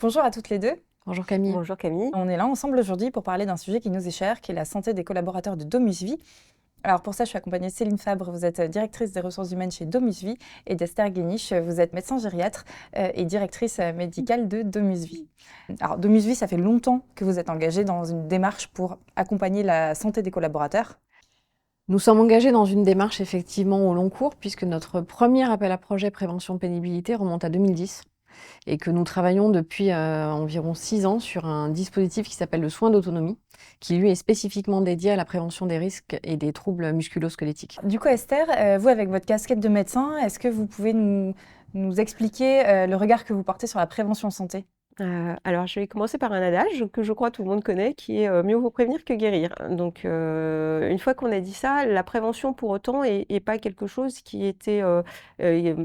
Bonjour à toutes les deux. Bonjour Camille. Bonjour Camille. On est là ensemble aujourd'hui pour parler d'un sujet qui nous est cher, qui est la santé des collaborateurs de DomusVi. Alors pour ça, je suis accompagnée de Céline Fabre, vous êtes directrice des ressources humaines chez DomusVi, et d'Esther Guéniche, vous êtes médecin gériatre et directrice médicale de DomusVi. Alors DomusVi, ça fait longtemps que vous êtes engagée dans une démarche pour accompagner la santé des collaborateurs. Nous sommes engagés dans une démarche effectivement au long cours, puisque notre premier appel à projet prévention pénibilité remonte à 2010 et que nous travaillons depuis environ 6 ans sur un dispositif qui s'appelle le soin d'autonomie, qui lui est spécifiquement dédié à la prévention des risques et des troubles musculo-squelettiques. Du coup, Esther, vous avec votre casquette de médecin, est-ce que vous pouvez nous expliquer le regard que vous portez sur la prévention santé ? Alors, je vais commencer par un adage que je crois tout le monde connaît, qui est mieux vaut prévenir que guérir. Donc, une fois qu'on a dit ça, la prévention pour autant est pas quelque chose qui était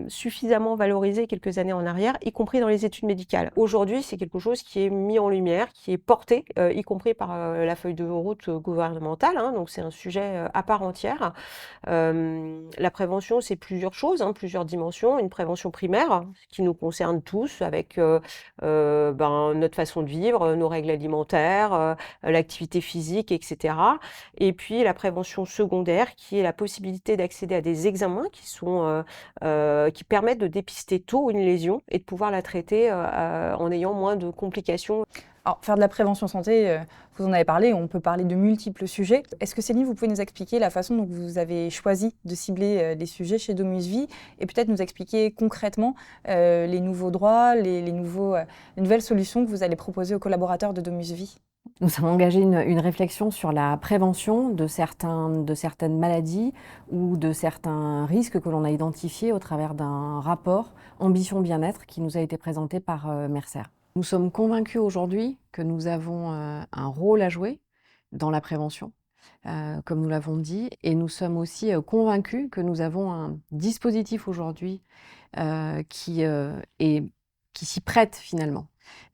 suffisamment valorisé quelques années en arrière, y compris dans les études médicales. Aujourd'hui, c'est quelque chose qui est mis en lumière, qui est porté, y compris par la feuille de route gouvernementale. Donc, c'est un sujet à part entière. La prévention, c'est plusieurs choses, plusieurs dimensions. Une prévention primaire qui nous concerne tous, avec notre façon de vivre, nos règles alimentaires, l'activité physique, etc. Et puis la prévention secondaire, qui est la possibilité d'accéder à des examens qui permettent de dépister tôt une lésion et de pouvoir la traiter en ayant moins de complications. Alors, faire de la prévention santé, vous en avez parlé, on peut parler de multiples sujets. Est-ce que Céline, vous pouvez nous expliquer la façon dont vous avez choisi de cibler les sujets chez DomusVi et peut-être nous expliquer concrètement les nouveaux droits, les nouvelles solutions que vous allez proposer aux collaborateurs de DomusVi ? Nous avons engagé une réflexion sur la prévention de certaines maladies ou de certains risques que l'on a identifiés au travers d'un rapport Ambition Bien-être qui nous a été présenté par Mercer. Nous sommes convaincus aujourd'hui que nous avons un rôle à jouer dans la prévention, comme nous l'avons dit, et nous sommes aussi convaincus que nous avons un dispositif aujourd'hui qui s'y prête finalement.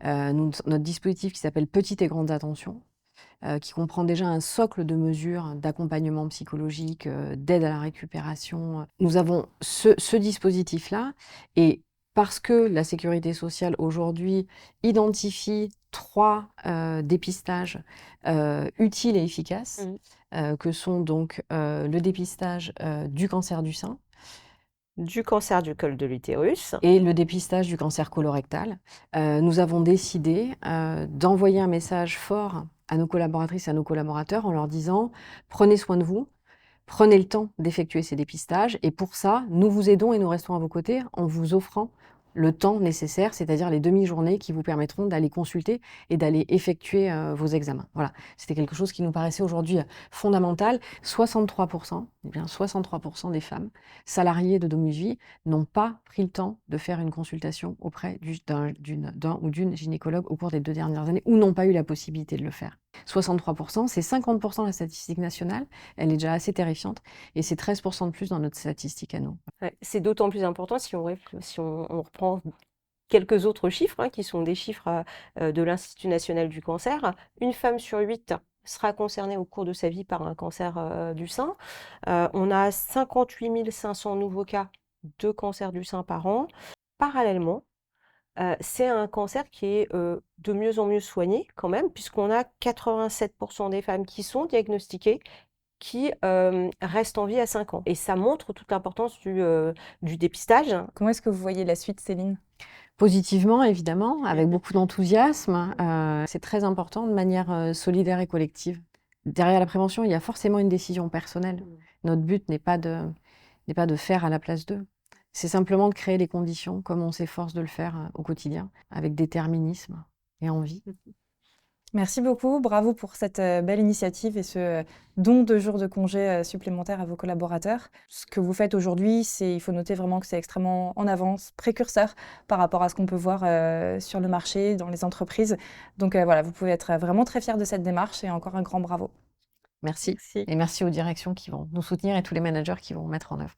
Notre dispositif qui s'appelle Petites et Grandes Attentions, qui comprend déjà un socle de mesures d'accompagnement psychologique, d'aide à la récupération. Nous avons ce dispositif-là, et parce que la sécurité sociale aujourd'hui identifie 3 dépistages utiles et efficaces, que sont donc le dépistage du cancer du sein, Du cancer du col de l'utérus et le dépistage du cancer colorectal. Nous avons décidé d'envoyer un message fort à nos collaboratrices et à nos collaborateurs en leur disant « Prenez soin de vous, prenez le temps d'effectuer ces dépistages et pour ça, nous vous aidons et nous restons à vos côtés en vous offrant le temps nécessaire, c'est-à-dire les demi-journées qui vous permettront d'aller consulter et d'aller effectuer vos examens. » Voilà, c'était quelque chose qui nous paraissait aujourd'hui fondamental. 63% des femmes salariées de DomusVi n'ont pas pris le temps de faire une consultation auprès d'un ou d'une gynécologue au cours des 2 dernières années ou n'ont pas eu la possibilité de le faire. 63%, c'est 50% de la statistique nationale, elle est déjà assez terrifiante, et c'est 13% de plus dans notre statistique à nous. Ouais, c'est d'autant plus important si on reprend quelques autres chiffres, qui sont des chiffres de l'Institut national du cancer. Une femme sur 8 sera concernée au cours de sa vie par un cancer du sein. On a 58 500 nouveaux cas de cancer du sein par an. Parallèlement, c'est un cancer qui est de mieux en mieux soigné quand même, puisqu'on a 87% des femmes qui sont diagnostiquées qui restent en vie à 5 ans. Et ça montre toute l'importance du dépistage. Comment est-ce que vous voyez la suite, Céline ? Positivement, évidemment, avec beaucoup d'enthousiasme. C'est très important de manière solidaire et collective. Derrière la prévention, il y a forcément une décision personnelle. Notre but n'est pas de faire à la place d'eux. C'est simplement de créer les conditions, comme on s'efforce de le faire au quotidien, avec déterminisme et envie. Merci beaucoup, bravo pour cette belle initiative et ce don de jours de congé supplémentaires à vos collaborateurs. Ce que vous faites aujourd'hui, il faut noter vraiment que c'est extrêmement en avance, précurseur par rapport à ce qu'on peut voir sur le marché, dans les entreprises. Donc voilà, vous pouvez être vraiment très fiers de cette démarche et encore un grand bravo. Merci. Merci. Et merci aux directions qui vont nous soutenir et tous les managers qui vont mettre en œuvre.